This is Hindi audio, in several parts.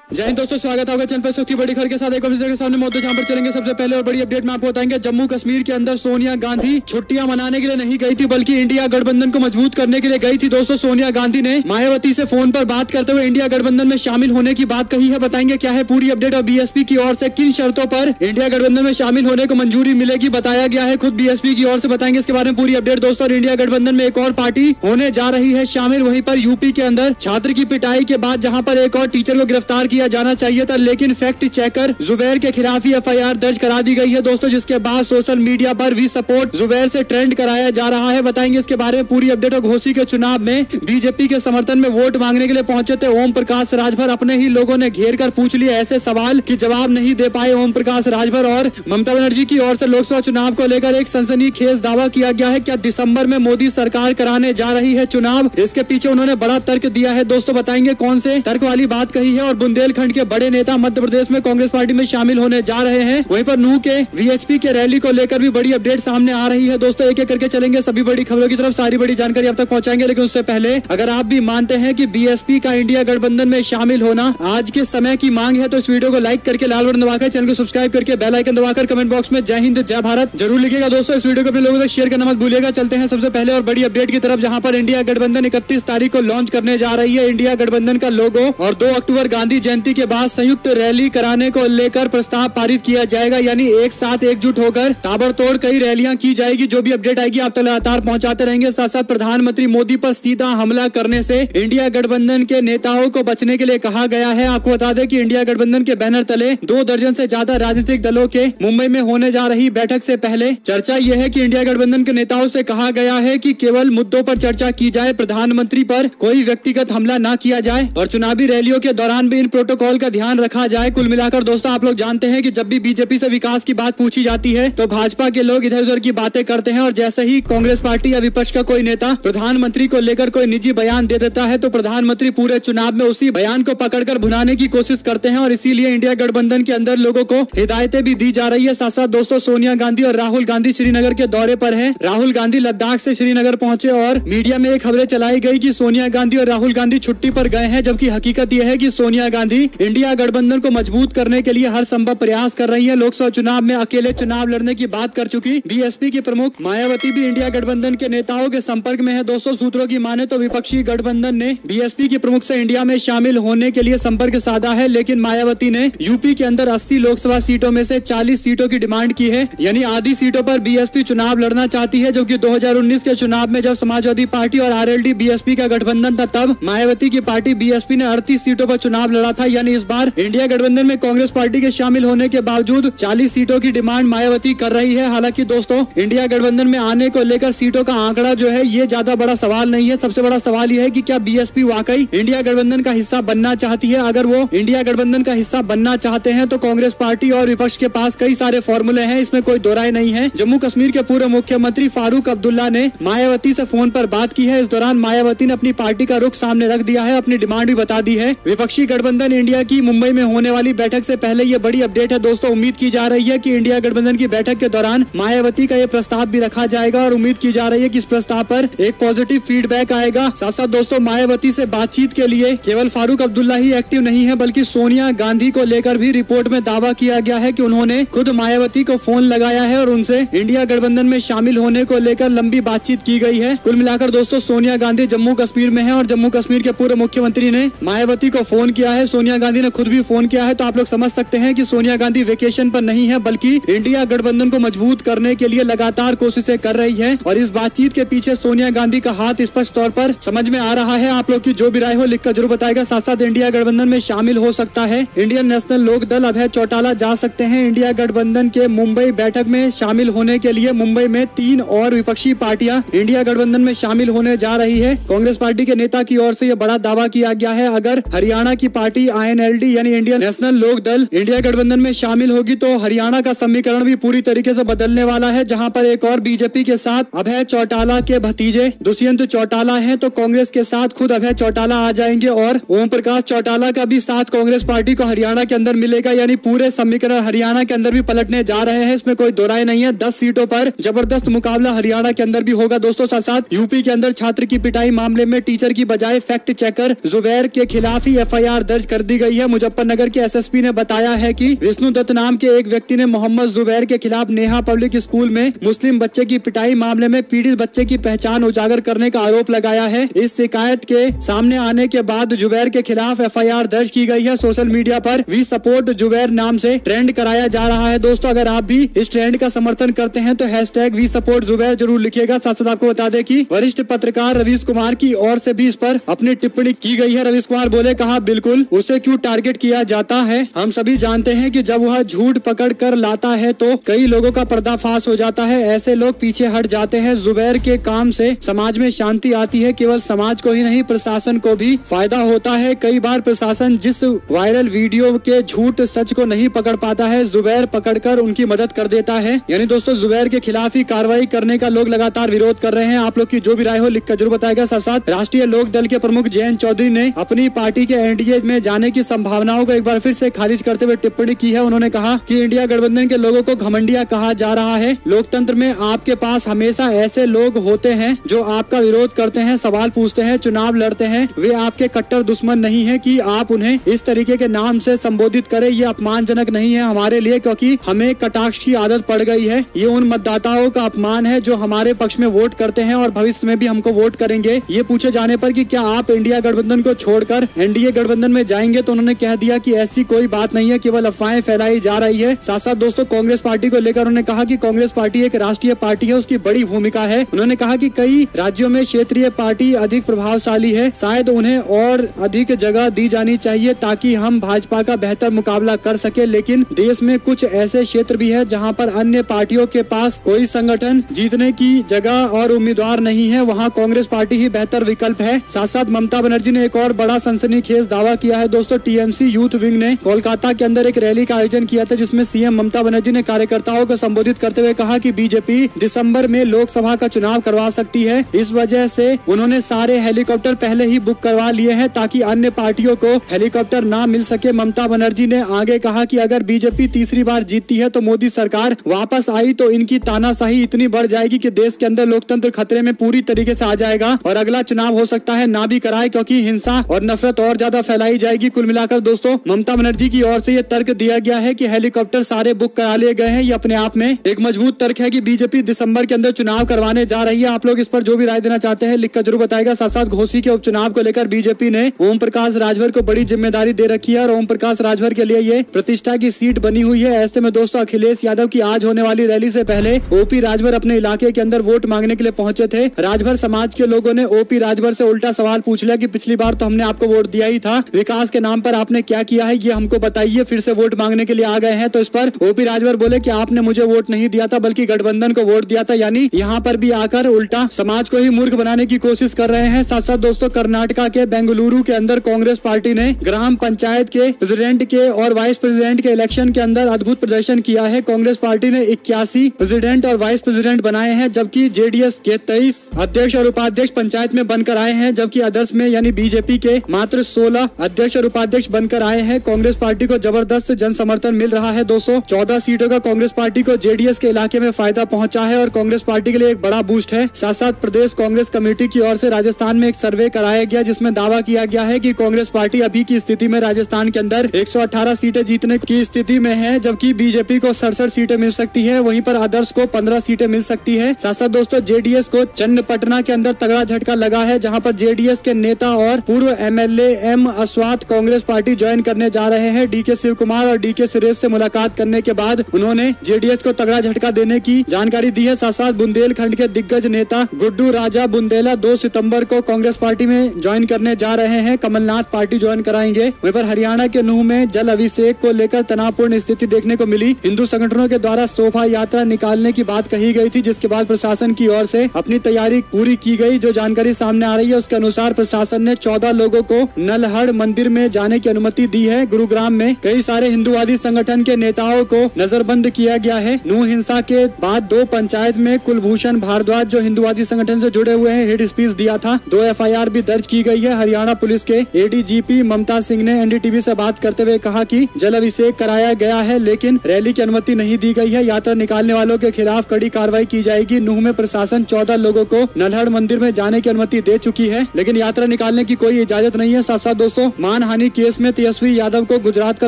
जय हिंद दोस्तों, स्वागत है आपका चैनल पर। सबसे बड़ी खबर के साथ एक के सामने मौजूद, जहां पर चलेंगे। सबसे पहले और बड़ी अपडेट में आपको बताएंगे, जम्मू कश्मीर के अंदर सोनिया गांधी छुट्टियां मनाने के लिए नहीं गई थी, बल्कि इंडिया गठबंधन को मजबूत करने के लिए गई थी। दोस्तों, सोनिया गांधी ने मायावती से फोन पर बात करते हुए इंडिया गठबंधन में शामिल होने की बात कही है। बताएंगे क्या है पूरी अपडेट और बीएसपी की ओर से किन शर्तों पर इंडिया गठबंधन में शामिल होने को मंजूरी मिलेगी, बताया गया है खुद बीएसपी की ओर से। बताएंगे इसके बारे में पूरी अपडेट दोस्तों। इंडिया गठबंधन में एक और पार्टी होने जा रही है शामिल। वहीं पर यूपी के अंदर छात्र की पिटाई के बाद जहां पर एक और टीचर को गिरफ्तार किया जाना चाहिए था, लेकिन फैक्ट चेकर जुबैर के खिलाफ ही एफआईआर दर्ज करा दी गई है दोस्तों, जिसके बाद सोशल मीडिया पर वी सपोर्ट जुबैर से ट्रेंड कराया जा रहा है। बताएंगे इसके बारे में पूरी अपडेट। और घोसी के चुनाव में बीजेपी के समर्थन में वोट मांगने के लिए पहुंचे थे ओम प्रकाश राजभर। अपने ही लोगों ने घेर कर पूछ लिए ऐसे सवाल कि जवाब नहीं दे पाए ओम प्रकाश राजभर। और ममता बनर्जी की ओर से लोकसभा चुनाव को लेकर एक सनसनीखेज दावा किया गया है। क्या दिसंबर में मोदी सरकार कराने जा रही है चुनाव? इसके पीछे उन्होंने बड़ा तर्क दिया है दोस्तों। बताएंगे कौन से तर्क वाली बात कही है। और बुंदेलखंड के बड़े नेता मध्य प्रदेश में कांग्रेस पार्टी में शामिल होने जा रहे हैं। वहीं पर नूह के वीएचपी के रैली को लेकर भी बड़ी अपडेट सामने आ रही है दोस्तों। एक एक करके चलेंगे सभी बड़ी खबरों की तरफ, सारी बड़ी जानकारी आप तक पहुंचाएंगे। लेकिन उससे पहले अगर आप भी मानते हैं कि बीएसपी का इंडिया गठबंधन में शामिल होना आज के समय की मांग है, तो इस वीडियो को लाइक करके लाल बटन दबाकर चैनल को सब्सक्राइब करके बेल आइकन दबाकर कमेंट बॉक्स में जय हिंद जय भारत जरूर लिखिएगा दोस्तों। इस वीडियो को अपने लोगों तक शेयर करना मत भूलिएगा। चलते हैं सबसे पहले और बड़ी अपडेट की तरफ, जहां पर इंडिया गठबंधन 31 तारीख को लॉन्च करने जा रही है इंडिया गठबंधन का लोगो। और 2 अक्टूबर गांधी जयंती के बाद संयुक्त रैली कराने को लेकर प्रस्ताव पारित किया जाएगा, यानी एक साथ एकजुट होकर ताबड़तोड़ कई रैलियां की जाएगी। जो भी अपडेट आएगी आप तक लगातार पहुंचाते रहेंगे। साथ साथ प्रधानमंत्री मोदी पर सीधा हमला करने से इंडिया गठबंधन के नेताओं को बचने के लिए कहा गया है। आपको बता दें कि इंडिया गठबंधन के बैनर तले 2 दर्जन से ज्यादा राजनीतिक दलों के मुंबई में होने जा रही बैठक से पहले चर्चा यह है कि इंडिया गठबंधन के नेताओं से कहा गया है कि केवल मुद्दों पर चर्चा की जाए, प्रधानमंत्री पर कोई व्यक्तिगत हमला न किया जाए और चुनावी रैलियों के दौरान भी इन प्रोटोकॉल का ध्यान रखा जाए। कुल मिलाकर दोस्तों, आप लोग जानते हैं कि जब भी बीजेपी से विकास की बात पूछी जाती है तो भाजपा के लोग इधर उधर की बातें करते हैं, और जैसे ही कांग्रेस पार्टी या विपक्ष का कोई नेता प्रधानमंत्री को लेकर कोई निजी बयान दे देता है तो प्रधानमंत्री पूरे चुनाव में उसी बयान को पकड़कर भुनाने की कोशिश करते हैं। और इसीलिए इंडिया गठबंधन के अंदर लोगों को हिदायतें भी दी जा रही है। साथ साथ दोस्तों, सोनिया गांधी और राहुल गांधी श्रीनगर के दौरे पर है। राहुल गांधी लद्दाख से श्रीनगर पहुंचे और मीडिया में एक खबरें चलाई गई कि सोनिया गांधी और राहुल गांधी छुट्टी पर गए हैं, जबकि हकीकत यह है कि सोनिया गांधी इंडिया गठबंधन को मजबूत करने के लिए हर संभव प्रयास कर रही है। लोकसभा चुनाव में अकेले चुनाव लड़ने की बात कर चुकी बीएसपी की प्रमुख मायावती भी इंडिया गठबंधन के नेताओं के संपर्क में है दोस्तों। सूत्रों की माने तो विपक्षी गठबंधन ने बीएसपी की प्रमुख से इंडिया में शामिल होने के लिए संपर्क साधा है, लेकिन मायावती ने यूपी के अंदर 80 लोकसभा सीटों में से 40 सीटों की डिमांड की है, यानी आधी सीटों पर बीएसपी चुनाव लड़ना चाहती है। जबकि 2019 के चुनाव में जब समाजवादी पार्टी और आरएलडी बीएसपी का गठबंधन था, तब मायावती की पार्टी बीएसपी ने 38 सीटों पर चुनाव लड़ा था। यानी इस बार इंडिया गठबंधन में कांग्रेस पार्टी के शामिल होने के बावजूद 40 सीटों की डिमांड मायावती कर रही है। हालांकि दोस्तों, इंडिया गठबंधन में आने को लेकर सीटों का आंकड़ा जो है ये ज्यादा बड़ा सवाल नहीं है। सबसे बड़ा सवाल ये है कि क्या बीएसपी वाकई इंडिया गठबंधन का हिस्सा बनना चाहती है। अगर वो इंडिया गठबंधन का हिस्सा बनना चाहते हैं तो कांग्रेस पार्टी और विपक्ष के पास कई सारे फॉर्मूले हैं, इसमें कोई दो राय नहीं है। जम्मू कश्मीर के पूर्व मुख्यमंत्री फारूक अब्दुल्ला ने मायावती से फोन पर बात की है। इस दौरान मायावती ने अपनी पार्टी का रुख सामने रख दिया है, अपनी डिमांड भी बता दी है। विपक्षी गठबंधन इंडिया की मुंबई में होने वाली बैठक से पहले ये बड़ी अपडेट है दोस्तों। उम्मीद की जा रही है कि इंडिया गठबंधन की बैठक के दौरान मायावती का ये प्रस्ताव भी रखा जाएगा और उम्मीद की जा रही है कि इस प्रस्ताव पर एक पॉजिटिव फीडबैक आएगा। साथ साथ दोस्तों, मायावती से बातचीत के लिए केवल फारूक अब्दुल्ला ही एक्टिव नहीं है, बल्कि सोनिया गांधी को लेकर भी रिपोर्ट में दावा किया गया है कि उन्होंने खुद मायावती को फोन लगाया है और उनसे इंडिया गठबंधन में शामिल होने को लेकर लंबी बातचीत की गई है। कुल मिलाकर दोस्तों, सोनिया गांधी जम्मू कश्मीर में है और जम्मू कश्मीर के पूर्व मुख्यमंत्री ने मायावती को फोन किया है। सोनिया गांधी ने खुद भी फोन किया है। तो आप लोग समझ सकते हैं कि सोनिया गांधी वेकेशन पर नहीं है, बल्कि इंडिया गठबंधन को मजबूत करने के लिए लगातार कोशिशें कर रही है। और इस बातचीत के पीछे सोनिया गांधी का हाथ स्पष्ट तौर पर समझ में आ रहा है। आप लोग की जो भी राय हो लिखकर जरूर बताएगा। साथ साथ इंडिया गठबंधन में शामिल हो सकता है इंडियन नेशनल लोक दल, अभय चौटाला जा सकते हैं इंडिया गठबंधन के मुंबई बैठक में शामिल होने के लिए। मुंबई में 3 और विपक्षी पार्टियां इंडिया गठबंधन में शामिल होने जा रही है। कांग्रेस पार्टी के नेता की ओर से यह बड़ा दावा किया गया है, अगर हरियाणा की पार्टी आईएनएलडी यानी इंडियन नेशनल लोक दल इंडिया गठबंधन में शामिल होगी तो हरियाणा का समीकरण भी पूरी तरीके से बदलने वाला है। जहां पर एक और बीजेपी के साथ अभय चौटाला के भतीजे दुष्यंत चौटाला हैं, तो कांग्रेस के साथ खुद अभय चौटाला आ जाएंगे और ओम प्रकाश चौटाला का भी साथ कांग्रेस पार्टी को हरियाणा के अंदर मिलेगा। यानी पूरे समीकरण हरियाणा के अंदर भी पलटने जा रहे हैं, इसमें कोई दो राय नहीं है। 10 सीटों पर जबरदस्त मुकाबला हरियाणा के अंदर भी होगा दोस्तों। साथ साथ यूपी के अंदर छात्र की पिटाई मामले में टीचर की बजाय फैक्ट चेकर जुबैर के खिलाफ ही एफआईआर दर्ज कर दी गई है। मुजफ्फरनगर के एसएसपी ने बताया है कि विष्णु दत्त नाम के एक व्यक्ति ने मोहम्मद जुबैर के खिलाफ नेहा पब्लिक स्कूल में मुस्लिम बच्चे की पिटाई मामले में पीड़ित बच्चे की पहचान उजागर करने का आरोप लगाया है। इस शिकायत के सामने आने के बाद जुबैर के खिलाफ एफआईआर दर्ज की गई है। सोशल मीडिया पर वी सपोर्ट जुबैर नाम से ट्रेंड कराया जा रहा है। दोस्तों, अगर आप भी इस ट्रेंड का समर्थन करते हैं तो हैशटैग वी सपोर्ट जुबैर जरूर लिखिएगा। साथ साथ आपको बता दें कि वरिष्ठ पत्रकार रवीश कुमार की ओर से भी इस पर अपनी टिप्पणी की गई है। रवीश कुमार बोले, कहा बिल्कुल उसे क्यों टारगेट किया जाता है। हम सभी जानते हैं कि जब वह झूठ पकड़ कर लाता है तो कई लोगों का पर्दाफाश हो जाता है। ऐसे लोग पीछे हट जाते हैं। जुबैर के काम से समाज में शांति आती है। केवल समाज को ही नहीं, प्रशासन को भी फायदा होता है। कई बार प्रशासन जिस वायरल वीडियो के झूठ सच को नहीं पकड़ पाता है, जुबैर पकड़कर उनकी मदद कर देता है। यानी दोस्तों, जुबैर के खिलाफ ही कार्रवाई करने का लोग लगातार विरोध कर रहे हैं। आप लोग की जो भी राय हो लिखकर जरूर बताएगा। साथ साथ राष्ट्रीय लोक दल के प्रमुख जयंत चौधरी ने अपनी पार्टी के एनडीए में जाने की संभावनाओं को एक बार फिर से खारिज करते हुए टिप्पणी की है। उन्होंने कहा कि इंडिया गठबंधन के लोगों को घमंडिया कहा जा रहा है। लोकतंत्र में आपके पास हमेशा ऐसे लोग होते हैं जो आपका विरोध करते हैं, सवाल पूछते हैं, चुनाव लड़ते हैं। वे आपके कट्टर दुश्मन नहीं है कि आप उन्हें इस तरीके के नाम से संबोधित करें। ये अपमानजनक नहीं है हमारे लिए, क्योंकि हमें कटाक्ष की आदत पड़ गई है। ये उन मतदाताओं का अपमान है जो हमारे पक्ष में वोट करते हैं और भविष्य में भी हमको वोट करेंगे। ये पूछे जाने पर कि क्या आप इंडिया गठबंधन को छोड़कर एनडीए गठबंधन में जाएंगे, तो उन्होंने कह दिया कि ऐसी कोई बात नहीं है, केवल अफवाहें फैलाई जा रही है। साथ साथ दोस्तों, कांग्रेस पार्टी को लेकर उन्होंने कहा कि कांग्रेस पार्टी एक राष्ट्रीय पार्टी है, उसकी बड़ी भूमिका है। उन्होंने कहा कि कई राज्यों में क्षेत्रीय पार्टी अधिक प्रभावशाली है, शायद उन्हें और अधिक जगह दी जानी चाहिए ताकि हम भाजपा का बेहतर मुकाबला कर सके। लेकिन देश में कुछ ऐसे क्षेत्र भी है जहां पर अन्य पार्टियों के पास कोई संगठन जीतने की जगह और उम्मीदवार नहीं है, वहां कांग्रेस पार्टी ही बेहतर विकल्प है। साथ साथ ममता बनर्जी ने एक और बड़ा सनसनीखेज दावा किया है। दोस्तों, टीएमसी यूथ विंग ने कोलकाता के अंदर एक रैली का आयोजन किया था, जिसमें सीएम ममता बनर्जी ने कार्यकर्ताओं को संबोधित करते हुए कहा कि बीजेपी दिसंबर में लोकसभा का चुनाव करवा सकती है। इस वजह से उन्होंने सारे हेलीकॉप्टर पहले ही बुक करवा लिए हैं ताकि अन्य पार्टियों को हेलीकॉप्टर ना मिल सके। ममता बनर्जी ने आगे कहा कि अगर बीजेपी तीसरी बार जीतती है तो मोदी सरकार वापस आई तो इनकी तानाशाही इतनी बढ़ जाएगी कि देश के अंदर लोकतंत्र खतरे में पूरी तरीके से आ जाएगा और अगला चुनाव हो सकता है ना भी कराए, क्योंकि हिंसा और नफरत और ज्यादा फैलाई जाएगी। कुल मिलाकर दोस्तों, ममता बनर्जी की ओर से ये तर्क दिया गया है कि हेलीकॉप्टर सारे बुक करा लिए गए हैं। ये अपने आप में एक मजबूत तर्क है कि बीजेपी दिसंबर के अंदर चुनाव करवाने जा रही है। आप लोग इस पर जो भी राय देना चाहते हैं लिखकर जरूर बताएगा। साथ साथ घोसी के उपचुनाव को लेकर बीजेपी ने ओम प्रकाश राजभर को बड़ी जिम्मेदारी दे रखी है और ओम प्रकाश राजभर के लिए ये प्रतिष्ठा की सीट बनी हुई है। ऐसे में दोस्तों, अखिलेश यादव की आज होने वाली रैली से पहले ओपी राजभर अपने इलाके के अंदर वोट मांगने के लिए पहुंचे थे। राजभर समाज के लोगों ने ओपी राजभर से उल्टा सवाल पूछ लिया कि पिछली बार तो हमने आपको वोट दिया ही था, विकास के नाम पर आपने क्या किया है ये हमको बताइए, फिर से वोट मांगने के लिए आ गए हैं। तो इस पर ओपी राजभर बोले कि आपने मुझे वोट नहीं दिया था बल्कि गठबंधन को वोट दिया था। यानी यहाँ पर भी आकर उल्टा समाज को ही मूर्ख बनाने की कोशिश कर रहे हैं। साथ साथ दोस्तों, कर्नाटका के बेंगलुरु के अंदर कांग्रेस पार्टी ने ग्राम पंचायत के प्रेसिडेंट के और वाइस प्रेसिडेंट के इलेक्शन के अंदर अद्भुत प्रदर्शन किया है। कांग्रेस पार्टी ने 81 प्रेसिडेंट और वाइस प्रेसिडेंट बनाए हैं, जबकि जेडीएस के 23 अध्यक्ष और उपाध्यक्ष पंचायत में बनकर आए हैं, जबकि अदर्स में यानी बीजेपी के मात्र 16 अध्यक्ष और उपाध्यक्ष बनकर आए हैं। कांग्रेस पार्टी को जबरदस्त जन समर्थन मिल रहा है। दोस्तों, 14 सीटों का कांग्रेस पार्टी को जेडीएस के इलाके में फायदा पहुंचा है और कांग्रेस पार्टी के लिए एक बड़ा बूस्ट है। साथ साथ प्रदेश कांग्रेस कमेटी की ओर से राजस्थान में एक सर्वे कराया गया, जिसमें दावा किया गया है कि कांग्रेस पार्टी अभी की स्थिति में राजस्थान के अंदर 118 सीटें जीतने की स्थिति में है, जबकि बीजेपी को 67 सीटें मिल सकती है, वहीं पर अदर्स को 15 सीटें मिल सकती है। साथ साथ दोस्तों, जेडीएस को चन्नपटना के अंदर तगड़ा झटका लगा है, जहां पर जेडीएस के नेता और पूर्व MLA M Aswath Congress party join करने जा रहे हैं। डीके शिव कुमार और डीके सुरेश से मुलाकात करने के बाद उन्होंने जेडीएस को तगड़ा झटका देने की जानकारी दी है। साथ साथ बुंदेलखंड के दिग्गज नेता गुड्डू राजा बुंदेला 2 सितंबर को कांग्रेस पार्टी में ज्वाइन करने जा रहे हैं। कमलनाथ पार्टी ज्वाइन कराएंगे। वहीं पर हरियाणा के नूह में जल अभिषेक को लेकर तनावपूर्ण स्थिति देखने को मिली। हिंदू संगठनों के द्वारा शोभा यात्रा निकालने की बात कही गई थी, जिसके बाद प्रशासन की ओर से अपनी तैयारी पूरी की गई। जो जानकारी सामने आ रही है उसके अनुसार प्रशासन ने 14 लोगों को नलहड़ मंदिर में जाने की अनुमति दी है। गुरुग्राम में कई सारे हिंदुवादी संगठन के नेताओं को नजरबंद किया गया है। नूह हिंसा के बाद 2 पंचायत में कुलभूषण भारद्वाज जो हिंदुवादी संगठन से जुड़े हुए हैं हेड स्पीच दिया था। 2 एफआईआर भी दर्ज की गई है। हरियाणा पुलिस के एडीजीपी ममता सिंह ने एनडीटीवी से बात करते हुए कहा कि जल अभिषेक कराया गया है, लेकिन रैली की अनुमति नहीं दी गई है। यात्रा निकालने वालों के खिलाफ कड़ी कार्रवाई की जाएगी। नूह में प्रशासन 14 लोगों को नलहड़ मंदिर में जाने की अनुमति दे चुकी है, लेकिन यात्रा निकालने की कोई इजाजत नहीं है। साथ साथ दोस्तों, मान मानहानि केस में तेजस्वी यादव को गुजरात का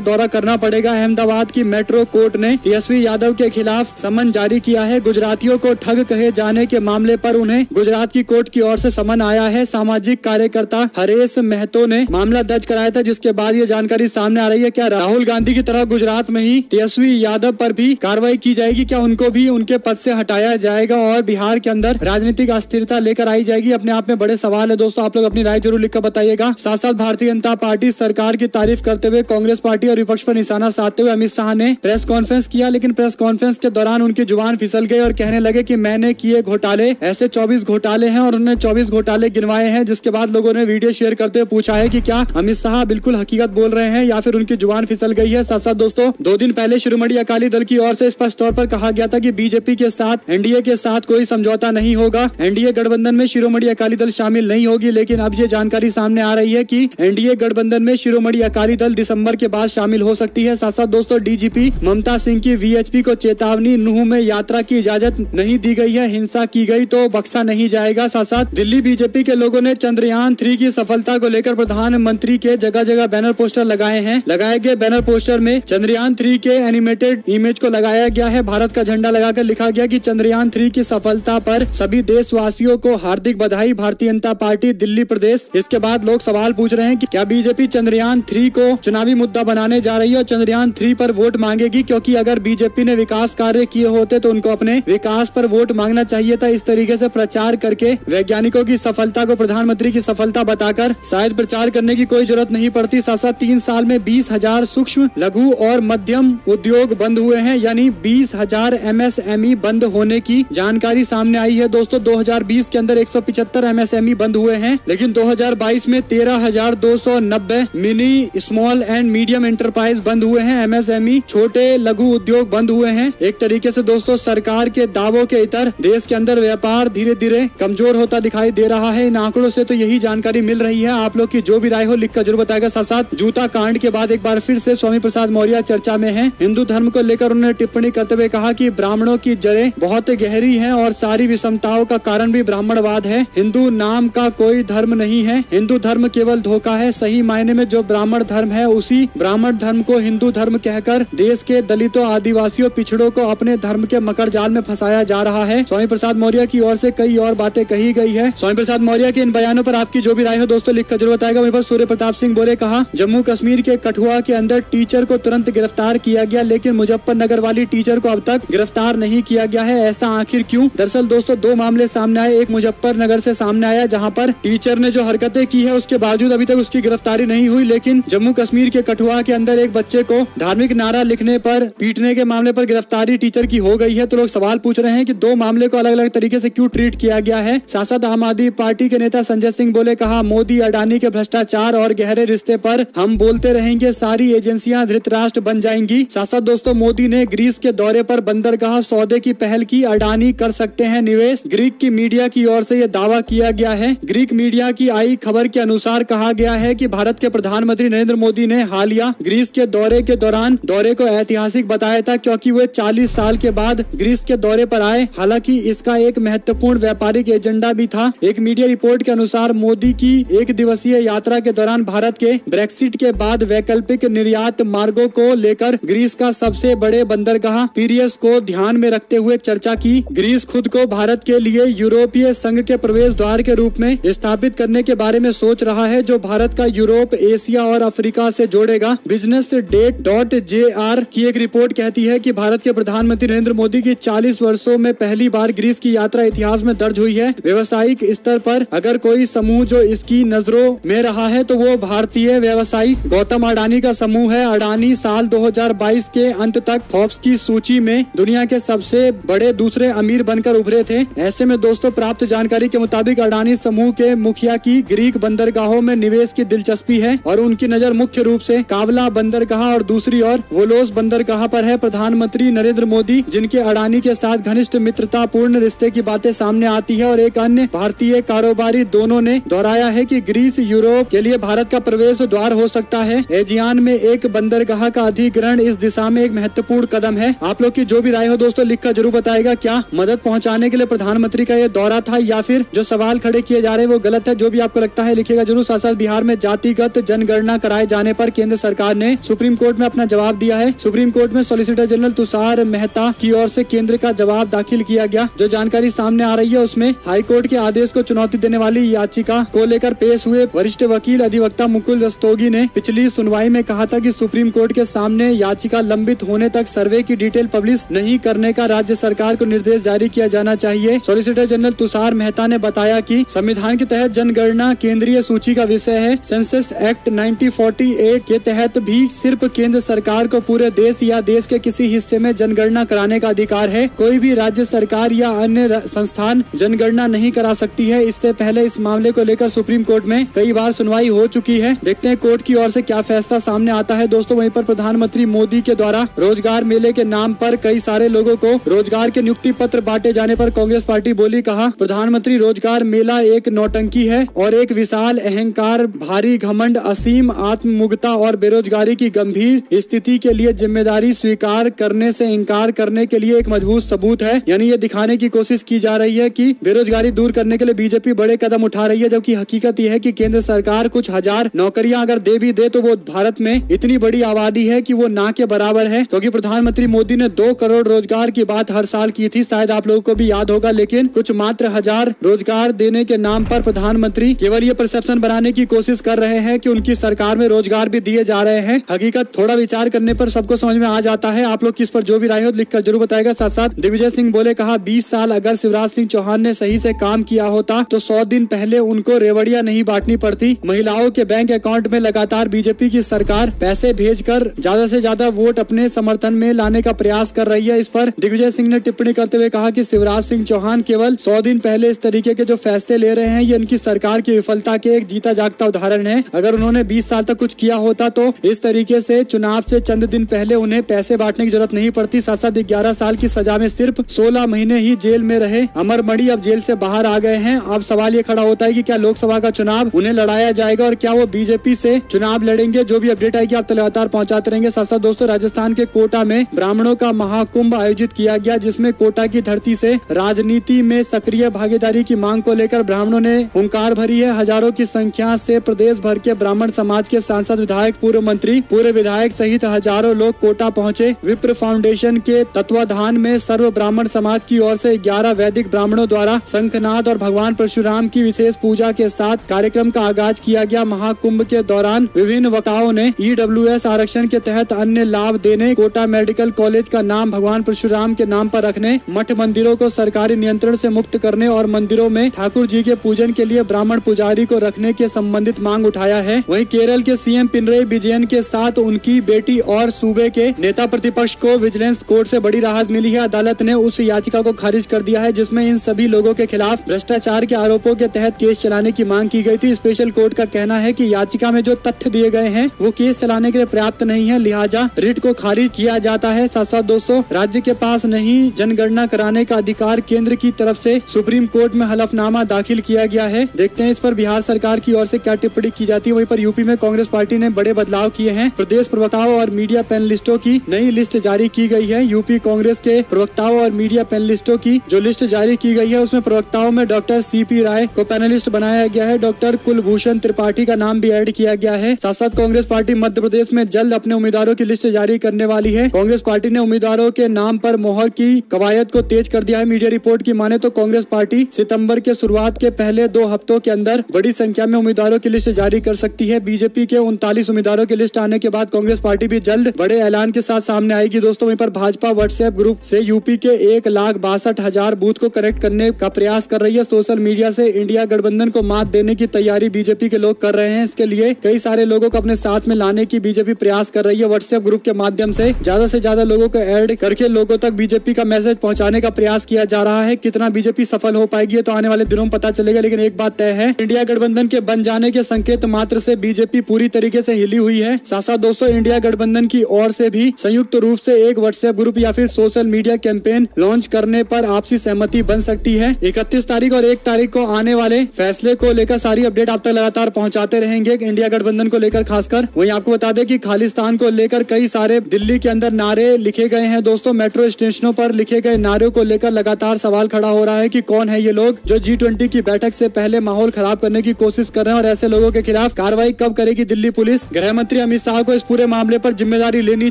दौरा करना पड़ेगा। अहमदाबाद की मेट्रो कोर्ट ने तेजस्वी यादव के खिलाफ समन जारी किया है। गुजरातियों को ठग कहे जाने के मामले पर उन्हें गुजरात की कोर्ट की ओर से समन आया है। सामाजिक कार्यकर्ता हरेश महतो ने मामला दर्ज कराया था, जिसके बाद ये जानकारी सामने आ रही है। क्या राहुल गांधी की तरह गुजरात में ही तेजस्वी यादव पर भी कार्रवाई की जाएगी? क्या उनको भी उनके पद से हटाया जाएगा और बिहार के अंदर राजनीतिक अस्थिरता लेकर आई जाएगी? अपने आप में बड़े सवाल है दोस्तों, आप लोग अपनी राय जरूर लिखकर बताइएगा। साथ साथ भारतीय जनता पार्टी सरकार की तारीफ करते हुए कांग्रेस पार्टी और विपक्ष पर निशाना साधते हुए अमित शाह ने प्रेस कॉन्फ्रेंस किया, लेकिन प्रेस कॉन्फ्रेंस के दौरान उनकी जुबान फिसल गई और कहने लगे कि मैंने किए घोटाले, ऐसे 24 घोटाले हैं और उन्होंने 24 घोटाले गिनवाए हैं। जिसके बाद लोगों ने वीडियो शेयर करते हुए पूछा है कि क्या अमित शाह बिल्कुल हकीकत बोल रहे हैं या फिर उनकी जुबान फिसल गई है। साथ साथ दोस्तों 2 दिन पहले शिरोमणि अकाली दल की ओर से स्पष्ट तौर पर कहा गया था कि बीजेपी के साथ एनडीए के साथ कोई समझौता नहीं होगा, एनडीए गठबंधन में शिरोमणि अकाली दल शामिल नहीं होगी। लेकिन अब ये जानकारी सामने आ रही है कि एनडीए गठबंधन में शिरोमणि अकाली दल दिसंबर के बाद शामिल हो सकती है। साथ साथ दोस्तों डीजीपी ममता सिंह की वीएचपी को चेतावनी, नूह में यात्रा की इजाजत नहीं दी गई है, हिंसा की गई तो बख्शा नहीं जाएगा। साथ साथ दिल्ली बीजेपी के लोगों ने चंद्रयान 3 की सफलता को लेकर प्रधानमंत्री के जगह जगह बैनर पोस्टर लगाए हैं। लगाए गए बैनर पोस्टर में चंद्रयान 3 के एनिमेटेड इमेज को लगाया गया है। भारत का झंडा लगाकर लिखा गया कि चंद्रयान 3 की सफलता पर सभी देशवासियों को हार्दिक बधाई, भारतीय जनता पार्टी दिल्ली प्रदेश। इसके बाद लोग सवाल पूछ रहे हैं कि क्या बीजेपी चंद्रयान 3 को चुनावी मुद्दा बनाने जा रही है और चंद्रयान 3 पर वोट मांगेगी? क्योंकि अगर बीजेपी ने विकास कार्य किए होते तो उनको अपने विकास पर वोट मांगना चाहिए था। इस तरीके से प्रचार करके वैज्ञानिकों की सफलता को प्रधानमंत्री की सफलता बताकर शायद प्रचार करने की कोई जरूरत नहीं पड़ती। साथ साथ 3 साल में 20,000 सूक्ष्म, लघु और मध्यम उद्योग बंद हुए हैं, यानी 20,000 एमएसएमई बंद होने की जानकारी सामने आई है। दोस्तों 2020 के अंदर 175 एमएसएमई बंद हुए हैं, लेकिन 2022 में 13,290 mini, small and medium enterprise बंद हुए हैं। एमएसएमई, छोटे लघु उद्योग बंद हुए हैं। एक तरीके से दोस्तों सरकार के दावों के इतर देश के अंदर व्यापार धीरे धीरे कमजोर होता दिखाई दे रहा है। इन आंकड़ों से तो यही जानकारी मिल रही है। आप लोग की जो भी राय हो लिखकर जरूर बताएगा। साथ साथ जूता कांड के बाद एक बार फिर से स्वामी प्रसाद मौर्य चर्चा में हैं। हिंदू धर्म को लेकर उन्होंने टिप्पणी करते हुए कहा कि ब्राह्मणों की जड़ें बहुत गहरी हैं और सारी विषमताओं का कारण भी ब्राह्मणवाद है। हिंदू नाम का कोई धर्म नहीं है, हिंदू धर्म केवल धोखा है। सही मायने में जो ब्राह्मण धर्म है उसी ब्राह्मण धर्म को हिंदू धर्म कहकर देश के दलितों, आदिवासियों, पिछड़ों को अपने धर्म के मकर जाल में फंसाया जा रहा है। स्वामी प्रसाद मौर्य की ओर से कई और बातें कही गई है। स्वामी प्रसाद मौर्य के इन बयानों पर आपकी जो भी राय हो दोस्तों लिखकर जरूर बताएगा। वहीं पर सूर्य प्रताप सिंह बोले, कहा जम्मू कश्मीर के कठुआ के अंदर टीचर को तुरंत गिरफ्तार किया गया, लेकिन मुजफ्फरनगर वाली टीचर को अब तक गिरफ्तार नहीं किया गया है। ऐसा आखिर क्यों? दरअसल दोस्तों 2 मामले सामने आए। एक मुजफ्फरनगर से सामने आया जहां पर टीचर ने जो हरकतें की है उसके बावजूद अभी तक उसकी गिरफ्तारी नहीं हुई, लेकिन जम्मू कश्मीर के कठुआ के अंदर एक बच्चे को धार्मिक नारा लिखने पर पीटने के मामले पर गिरफ्तारी टीचर की हो गई है। तो लोग सवाल पूछ रहे हैं कि 2 मामले को अलग अलग तरीके से क्यों ट्रीट किया गया है। सांसद आम आदमी पार्टी के नेता संजय सिंह बोले, कहा मोदी अडानी के भ्रष्टाचार और गहरे रिश्ते पर हम बोलते रहेंगे, सारी एजेंसियां धृतराष्ट्र बन जाएंगी। साथ दोस्तों मोदी ने ग्रीस के दौरे पर बंदरगाह सौदे की पहल की, अडानी कर सकते हैं निवेश। ग्रीक की मीडिया की ओर से यह दावा किया गया है। ग्रीक मीडिया की आई खबर के अनुसार कहा गया है कि भारत के प्रधानमंत्री नरेंद्र मोदी ने हालिया ग्रीस के दौरे के दौरान दौरे को ऐतिहासिक बताया था, क्योंकि वे 40 साल के बाद ग्रीस के दौरे पर आए। हालांकि इसका एक महत्वपूर्ण व्यापारिक एजेंडा भी था। एक मीडिया रिपोर्ट के अनुसार मोदी की 1 दिवसीय यात्रा के दौरान भारत के ब्रेक्सिट के बाद वैकल्पिक निर्यात मार्गों को लेकर ग्रीस का सबसे बड़े बंदरगाह पीरियस को ध्यान में रखते हुए चर्चा की। ग्रीस खुद को भारत के लिए यूरोपीय संघ के प्रवेश द्वार के रूप में स्थापित करने के बारे में सोच रहा है, जो भारत का यूरोप, एशिया और अफ्रीका से जोड़ेगा। बिजनेस डेट.jr की एक रिपोर्ट कहती है कि भारत के प्रधानमंत्री नरेंद्र मोदी की 40 वर्षों में पहली बार ग्रीस की यात्रा इतिहास में दर्ज हुई है। व्यवसायिक स्तर पर अगर कोई समूह जो इसकी नजरों में रहा है तो वो भारतीय व्यवसायी गौतम अडानी का समूह है। अडानी साल 2022 के अंत तक फोर्ब्स की सूची में दुनिया के सबसे बड़े दूसरे अमीर बनकर उभरे थे। ऐसे में दोस्तों प्राप्त जानकारी के मुताबिक अडानी समूह के मुखिया की ग्रीक बंदरगाहों में निवेश की दिलचस्पी है और उनकी नजर मुख्य रूप से कावला बंदरगाह और दूसरी ओर वोलोस बंदरगाह पर है। प्रधानमंत्री नरेंद्र मोदी जिनके अडानी के साथ घनिष्ठ मित्रतापूर्ण रिश्ते की बातें सामने आती है और एक अन्य भारतीय कारोबारी दोनों ने दोहराया है कि ग्रीस यूरोप के लिए भारत का प्रवेश द्वार हो सकता है। एजियान में एक बंदरगाह का अधिग्रहण इस दिशा में एक महत्वपूर्ण कदम है। आप लोग की जो भी राय हो दोस्तों लिखकर जरूर बताएगा। क्या मदद पहुंचाने के लिए प्रधानमंत्री का ये दौरा था या फिर जो सवाल खड़े किए जा रहे हैं वो गलत है? जो भी आपको लगता है लिखिएगा जरूर। साथ साथ बिहार में जातिगत अनुपत जनगणना कराए जाने पर केंद्र सरकार ने सुप्रीम कोर्ट में अपना जवाब दिया है। सुप्रीम कोर्ट में सॉलिसिटर जनरल तुषार मेहता की ओर से केंद्र का जवाब दाखिल किया गया। जो जानकारी सामने आ रही है उसमें हाईकोर्ट के आदेश को चुनौती देने वाली याचिका को लेकर पेश हुए वरिष्ठ वकील अधिवक्ता मुकुल रस्तोगी ने पिछली सुनवाई में कहा था कि सुप्रीम कोर्ट के सामने याचिका लंबित होने तक सर्वे की डिटेल पब्लिश नहीं करने का राज्य सरकार को निर्देश जारी किया जाना चाहिए। सॉलिसिटर जनरल तुषार मेहता ने बताया कि संविधान के तहत जनगणना केंद्रीय सूची का विषय है। सेंसस एक्ट 1948 के तहत भी सिर्फ केंद्र सरकार को पूरे देश या देश के किसी हिस्से में जनगणना कराने का अधिकार है। कोई भी राज्य सरकार या अन्य संस्थान जनगणना नहीं करा सकती है। इससे पहले इस मामले को लेकर सुप्रीम कोर्ट में कई बार सुनवाई हो चुकी है। देखते हैं कोर्ट की ओर से क्या फैसला सामने आता है। दोस्तों वहीं पर प्रधानमंत्री मोदी के द्वारा रोजगार मेले के नाम पर कई सारे लोगों को रोजगार के नियुक्ति पत्र बांटे जाने पर कांग्रेस पार्टी बोली, कहा प्रधानमंत्री रोजगार मेला एक नौटंकी है और एक विशाल अहंकार, भारी घमंड, असीम आत्ममुग्धता और बेरोजगारी की गंभीर स्थिति के लिए जिम्मेदारी स्वीकार करने से इंकार करने के लिए एक मजबूत सबूत है। यानी ये दिखाने की कोशिश की जा रही है कि बेरोजगारी दूर करने के लिए बीजेपी बड़े कदम उठा रही है, जबकि हकीकत यह है कि केंद्र सरकार कुछ हजार नौकरियां अगर दे भी दे तो वो भारत में इतनी बड़ी आबादी है कि वो ना के बराबर है। क्योंकि प्रधानमंत्री मोदी ने 2 करोड़ रोजगार की बात हर साल की थी, शायद आप लोगों को भी याद होगा, लेकिन कुछ मात्र हजार रोजगार देने के नाम पर प्रधानमंत्री केवल ये परसेप्शन बनाने की कोशिश कर रहे हैं कि उनकी सरकार में रोजगार भी दिए जा रहे हैं। हकीकत थोड़ा विचार करने पर सबको समझ में आ जाता है। आप लोग किस पर जो भी राय हो लिखकर जरूर बताएगा। साथ साथ दिग्विजय सिंह बोले, कहा 20 साल अगर शिवराज सिंह चौहान ने सही से काम किया होता तो 100 दिन पहले उनको रेवड़ियां नहीं बांटनी पड़ती। महिलाओं के बैंक अकाउंट में लगातार बीजेपी की सरकार पैसे भेजकर ज्यादा से ज्यादा वोट अपने समर्थन में लाने का प्रयास कर रही है। इस पर दिग्विजय सिंह ने टिप्पणी करते हुए कहा कि शिवराज सिंह चौहान केवल 100 दिन पहले इस तरीके के जो फैसले ले रहे हैं ये उनकी सरकार की विफलता के एक जीता जागता उदाहरण है। अगर उन्होंने 20 साल तक कुछ किया होता तो इस तरीके से चुनाव से चंद दिन पहले उन्हें पैसे बांटने की जरूरत नहीं पड़ती। साथ साथ 11 साल की सजा में सिर्फ 16 महीने ही जेल में रहे अमरमणि अब जेल से बाहर आ गए हैं। अब सवाल ये खड़ा होता है कि क्या लोकसभा का चुनाव उन्हें लड़ाया जाएगा और क्या वो बीजेपी से चुनाव लड़ेंगे। जो भी अपडेट आएगी आप लगातार पहुंचाते रहेंगे। साथ साथ दोस्तों राजस्थान के कोटा में ब्राह्मणों का महाकुंभ आयोजित किया गया, जिसमें कोटा की धरती से राजनीति में सक्रिय भागीदारी की मांग को लेकर ब्राह्मणों ने हुंकार भरी है। हजारों की संख्या से प्रदेश भर के ब्राह्मण समाज के सांसद, विधायक, पूर्व मंत्री, पूर्व विधायक सहित हजारों लोग कोटा पहुंचे। विप्र फाउंडेशन के तत्वाधान में सर्व ब्राह्मण समाज की ओर से 11 वैदिक ब्राह्मणों द्वारा शंखनाद और भगवान परशुराम की विशेष पूजा के साथ कार्यक्रम का आगाज किया गया। महाकुंभ के दौरान विभिन्न वक्ताओं ने EWS आरक्षण के तहत अन्य लाभ देने, कोटा मेडिकल कॉलेज का नाम भगवान परशुराम के नाम पर रखने, मठ मंदिरों को सरकारी नियंत्रण से मुक्त करने और मंदिरों में ठाकुर जी के पूजन के लिए ब्राह्मण पुजारी को रखने के संबंधित मांग उठाया है। वहीं केरल के सीएम पिनरई विजयन के साथ उनकी बेटी और सूबे के नेता प्रतिपक्ष को विजिलेंस कोर्ट से बड़ी राहत मिली है। अदालत ने उस याचिका को खारिज कर दिया है जिसमें इन सभी लोगों के खिलाफ भ्रष्टाचार के आरोपों के तहत केस चलाने की मांग की गई थी। स्पेशल कोर्ट का कहना है कि याचिका में जो तथ्य दिए गए हैं वो केस चलाने के लिए पर्याप्त नहीं है, लिहाजा रिट को खारिज किया जाता है। साथ साथ दोस्तों राज्य के पास नहीं जनगणना कराने का अधिकार केंद्र की तरफ से सुप्रीम कोर्ट में हलफनामा दाखिल किया गया है। देखते हैं इस पर बिहार सरकार की ओर से क्या टिप्पणी की जाती है। वहीं पर यूपी में कांग्रेस पार्टी ने बड़े बदलाव किए हैं। प्रदेश प्रवक्ताओं और मीडिया पैनलिस्टों की नई लिस्ट जारी की गई है। यूपी कांग्रेस के प्रवक्ताओं और मीडिया पैनलिस्टों की जो लिस्ट जारी की गई है उसमें प्रवक्ताओं में डॉक्टर CP राय को पैनलिस्ट बनाया गया है। डॉक्टर कुलभूषण त्रिपाठी का नाम भी ऐड किया गया है। साथ साथ कांग्रेस पार्टी मध्य प्रदेश में जल्द अपने उम्मीदवारों की लिस्ट जारी करने वाली है। कांग्रेस पार्टी ने उम्मीदवारों के नाम पर मोहर की कवायद को तेज कर दिया है। मीडिया रिपोर्ट की माने तो कांग्रेस पार्टी सितंबर के शुरुआत के पहले 2 हफ्तों के अंदर बड़ी संख्या में उम्मीदवारोरों की लिस्ट जारी कर सकती है। बीजेपी के 39 उम्मीदवारों की लिस्ट आने के बाद कांग्रेस पार्टी भी जल्द बड़े ऐलान के साथ सामने आएगी। दोस्तों वहीं पर भाजपा व्हाट्सएप ग्रुप से यूपी के 1,62,000 बूथ को कनेक्ट करने का प्रयास कर रही है। सोशल मीडिया से इंडिया गठबंधन को मात देने की तैयारी बीजेपी के लोग कर रहे हैं। इसके लिए कई सारे लोगों को अपने साथ में लाने की बीजेपी प्रयास कर रही है। व्हाट्सएप ग्रुप के माध्यम से ज्यादा लोगों को ऐड करके लोगों तक बीजेपी का मैसेज पहुंचाने का प्रयास किया जा रहा है। कितना बीजेपी सफल हो पाएगी तो आने वाले दिनों में पता चलेगा, लेकिन एक बात तय है, इंडिया गठबंधन के बन जाने के संकेत मात्र से बीजेपी पूरी तरीके से हिली हुई है। साथ दोस्तों इंडिया गठबंधन की ओर से भी संयुक्त रूप से एक व्हाट्सएप ग्रुप या फिर सोशल मीडिया कैंपेन लॉन्च करने पर आपसी सहमति बन सकती है। 31 तारीख और 1 तारीख को आने वाले फैसले को लेकर सारी अपडेट आप तक लगातार पहुंचाते रहेंगे इंडिया गठबंधन को लेकर खासकर। वहीं आपको बता दें कि खालिस्तान को लेकर कई सारे दिल्ली के अंदर नारे लिखे गए हैं। दोस्तों मेट्रो स्टेशनों पर लिखे गए नारों को लेकर लगातार सवाल खड़ा हो रहा है कि कौन है ये लोग जो G20 की बैठक से पहले माहौल खराब करने की कोशिश कर रहे हैं और ऐसे लोगों के खिलाफ कार्रवाई कब करेगी दिल्ली पुलिस? गृह मंत्री अमित शाह को इस पूरे मामले पर जिम्मेदारी लेनी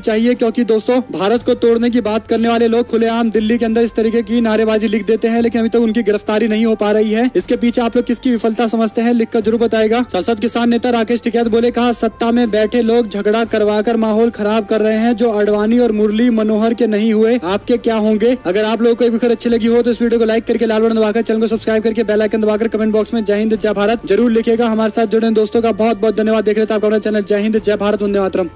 चाहिए, क्योंकि दोस्तों भारत को तोड़ने की बात करने वाले लोग खुलेआम दिल्ली के अंदर इस तरीके की नारेबाजी लिख देते हैं, लेकिन अभी तक उनकी गिरफ्तारी नहीं हो पा रही है। इसके पीछे आप लोग किसकी विफलता समझते हैं, लिखकर जरूर बताएगा। संसद किसान नेता राकेश टिकैत बोले, कहा सत्ता में बैठे लोग झगड़ा करवाकर माहौल खराब कर रहे हैं, जो अडवाणी और मुरली मनोहर के नहीं हुए आपके क्या होंगे। अगर आप लोगों को ये खबर अच्छी लगी हो तो इस वीडियो को लाइक करके लाल बटन दबाकर चैनल को सब्सक्राइब करके बेल आइकन दबाकर कमेंट बॉक्स में जय हिंद जय भारत जरूर लिखिएगा। हमारे साथ जुड़े दोस्तों का बहुत बहुत धन्यवाद। देख रहे थे आपका अपना चैनल जय हिंद जय भारत, वंदे मातरम।